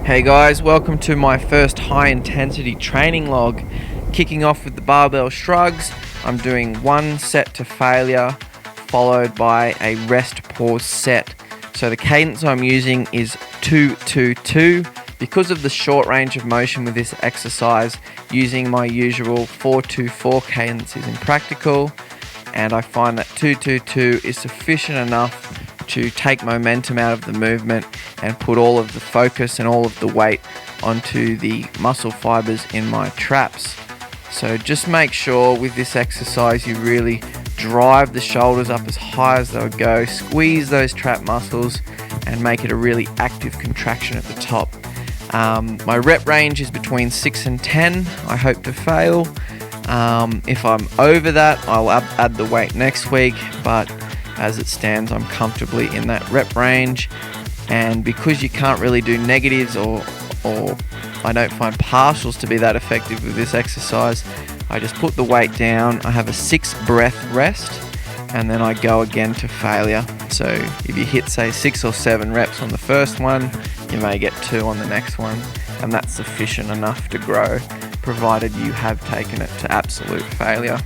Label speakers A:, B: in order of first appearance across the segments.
A: Hey guys, welcome to my first high intensity training log. Kicking off with the barbell shrugs, I'm doing one set to failure followed by a rest pause set. So the cadence I'm using is 2-2-2. Because of the short range of motion with this exercise, using my usual 4-2-4 cadence is impractical, and I find that 2-2-2 is sufficient enough to take momentum out of the movement and put all of the focus and all of the weight onto the muscle fibers in my traps. So just make sure with this exercise you really drive the shoulders up as high as they'll go, squeeze those trap muscles and make it a really active contraction at the top. My rep range is between 6 and 10. I hope to fail. If I'm over that, I'll add the weight next week, but as it stands, I'm comfortably in that rep range. And because you can't really do negatives or I don't find partials to be that effective with this exercise, I just put the weight down. I have a 6 breath rest and then I go again to failure. So if you hit say 6 or 7 reps on the first one, you may get 2 on the next one, and that's sufficient enough to grow, provided you have taken it to absolute failure.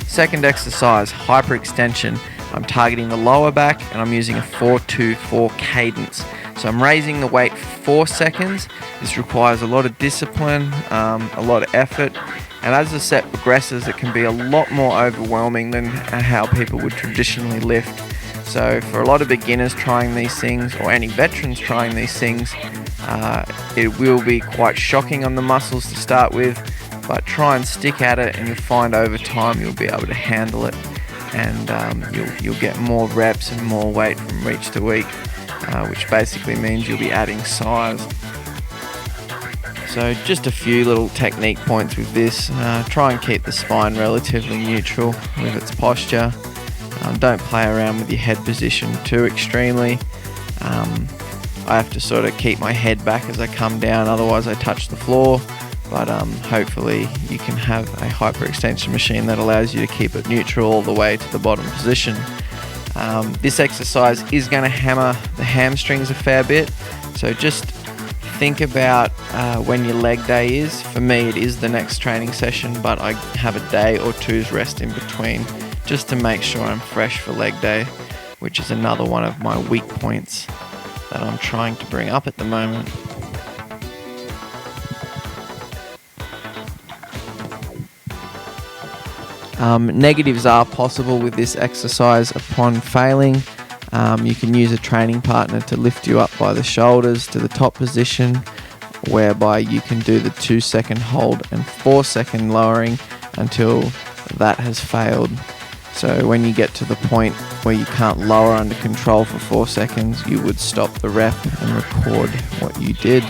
A: Second exercise, hyperextension. I'm targeting the lower back and I'm using a 4-2-4 cadence. So I'm raising the weight 4 seconds. This requires a lot of discipline, a lot of effort, and as the set progresses it can be a lot more overwhelming than how people would traditionally lift. So for a lot of beginners trying these things, or any veterans trying these things, it will be quite shocking on the muscles to start with, but try and stick at it and you'll find over time you'll be able to handle it, and you'll get more reps and more weight from week to week, which basically means you'll be adding size. So just a few little technique points with this. Try and keep the spine relatively neutral with its posture. Don't play around with your head position too extremely. I have to sort of keep my head back as I come down, otherwise I touch the floor. But hopefully you can have a hyperextension machine that allows you to keep it neutral all the way to the bottom position. This exercise is going to hammer the hamstrings a fair bit, so just think about when your leg day is. For me it is the next training session, but I have a day or two's rest in between just to make sure I'm fresh for leg day, which is another one of my weak points that I'm trying to bring up at the moment. Negatives are possible with this exercise upon failing. You can use a training partner to lift you up by the shoulders to the top position, whereby you can do the 2-second hold and 4-second lowering until that has failed. So when you get to the point where you can't lower under control for 4 seconds, you would stop the rep and record what you did.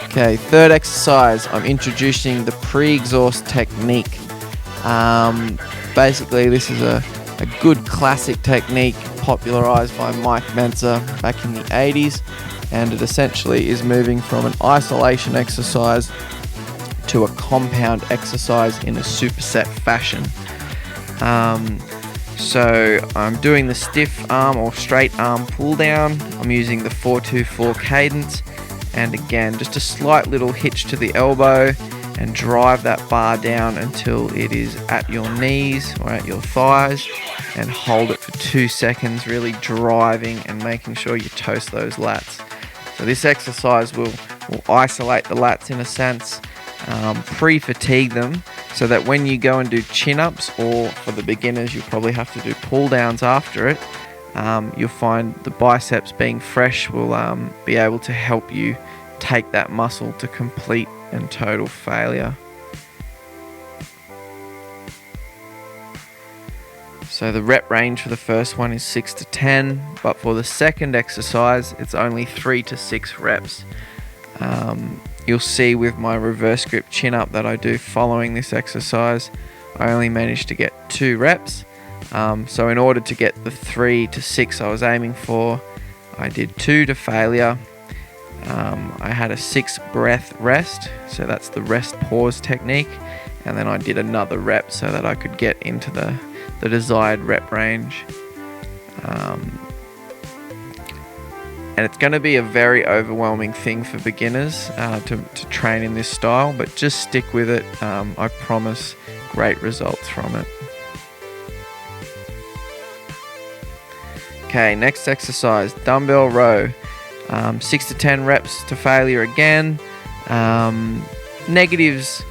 A: Okay, third exercise, I'm introducing the pre-exhaust technique. Basically this is a good classic technique popularized by Mike Mentzer back in the 80s, and it essentially is moving from an isolation exercise to a compound exercise in a superset fashion. So I'm doing the stiff arm or straight arm pull down. I'm using the 4-2-4 cadence, and again just a slight little hitch to the elbow and drive that bar down until it is at your knees or at your thighs, and hold it for 2 seconds, really driving and making sure you toast those lats. So this exercise will isolate the lats in a sense, pre-fatigue them, so that when you go and do chin-ups, or for the beginners you'll probably have to do pull-downs after it, you'll find the biceps being fresh will be able to help you take that muscle to complete and total failure. So the rep range for the first one is 6 to 10, but for the second exercise it's only 3 to 6 reps. You'll see with my reverse grip chin up that I do following this exercise, I only managed to get 2 reps. So in order to get the 3 to 6 I was aiming for, I did 2 to failure. I had a 6 breath rest, so that's the rest pause technique, and then I did another rep so that I could get into the desired rep range. And it's going to be a very overwhelming thing for beginners to train in this style, but just stick with it. I promise great results from it. Okay, next exercise, dumbbell row. 6 to 10 reps to failure again. Negatives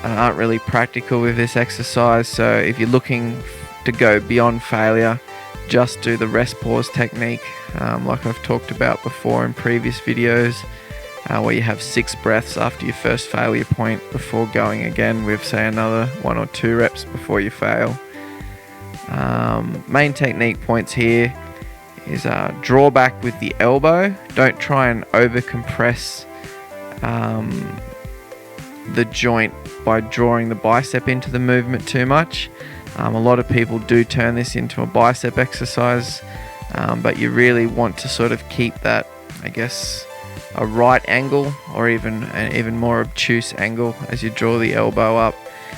A: aren't really practical with this exercise, so if you're looking to go beyond failure, just do the rest pause technique, like I've talked about before in previous videos, where you have 6 breaths after your first failure point before going again with, say, another 1 or 2 reps before you fail. Main technique points here is draw back with the elbow. Don't try and over compress the joint by drawing the bicep into the movement too much. A lot of people do turn this into a bicep exercise, but you really want to sort of keep that, I guess, a right angle, or even an even more obtuse angle as you draw the elbow up.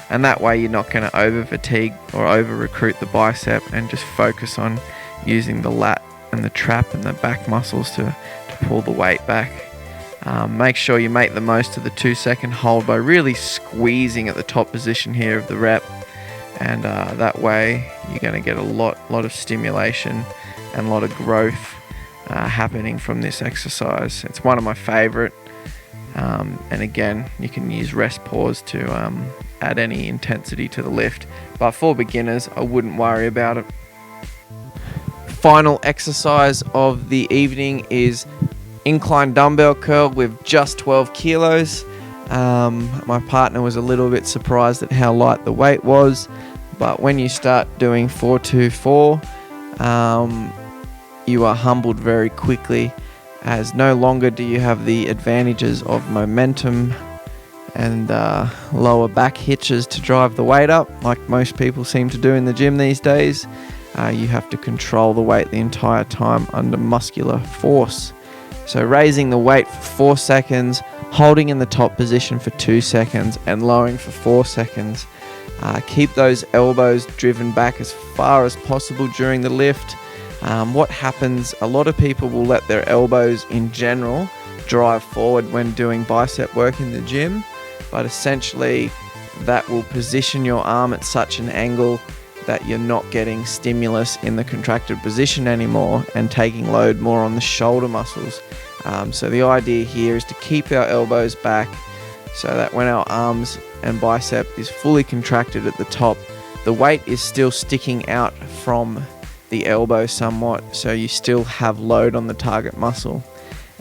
A: And that way you're not going to over fatigue or over recruit the bicep, and just focus on using the lat and the trap and the back muscles to pull the weight back. Make sure you make the most of the 2-second hold by really squeezing at the top position here of the rep, and that way you're going to get a lot of stimulation and a lot of growth happening from this exercise. It's one of my favorite, and again, you can use rest pause to add any intensity to the lift, but for beginners I wouldn't worry about it. Final exercise of the evening is incline dumbbell curl with just 12 kilos. My partner was a little bit surprised at how light the weight was, but when you start doing 4-2-4, you are humbled very quickly, as no longer do you have the advantages of momentum and lower back hitches to drive the weight up like most people seem to do in the gym these days. You have to control the weight the entire time under muscular force. So raising the weight for 4 seconds, holding in the top position for 2 seconds, and lowering for 4 seconds. Keep those elbows driven back as far as possible during the lift. What happens, a lot of people will let their elbows in general drive forward when doing bicep work in the gym, but essentially that will position your arm at such an angle that you're not getting stimulus in the contracted position anymore and taking load more on the shoulder muscles. So the idea here is to keep our elbows back so that when our arms and bicep is fully contracted at the top, the weight is still sticking out from the elbow somewhat, so you still have load on the target muscle,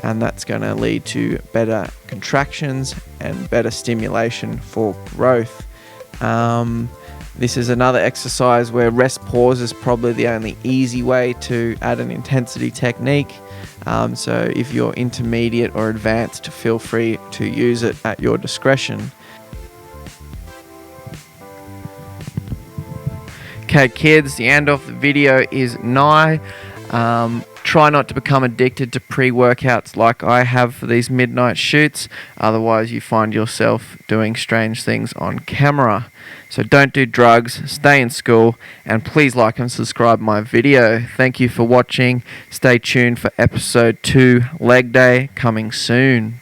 A: and that's going to lead to better contractions and better stimulation for growth. This is another exercise where rest pause is probably the only easy way to add an intensity technique. So if you're intermediate or advanced, feel free to use it at your discretion. Okay kids, the end of the video is nigh. Try not to become addicted to pre-workouts like I have for these midnight shoots, otherwise you find yourself doing strange things on camera. So don't do drugs, stay in school, and please like and subscribe my video. Thank you for watching. Stay tuned for episode 2 leg day coming soon.